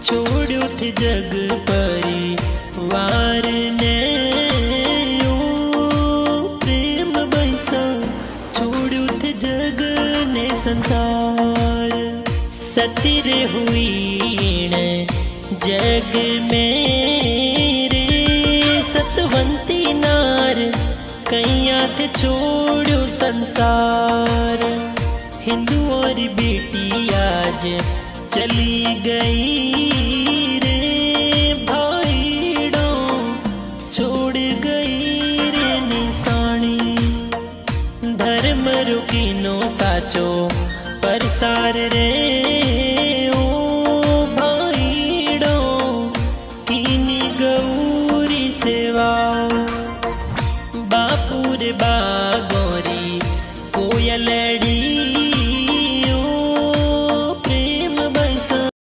छोड़्यो थे जग परिवार ने ओ प्रेम बैसा छोड़्यो थे जग ने संसार सतीरे हुई ने जग में रे सतवंती नार कैया थे छोड़ो संसार हिंदू और बेटी आज चली गई रे भाईड़ो छोड़ गई रे निशानी धर्म रुकीनो साचो परसार रे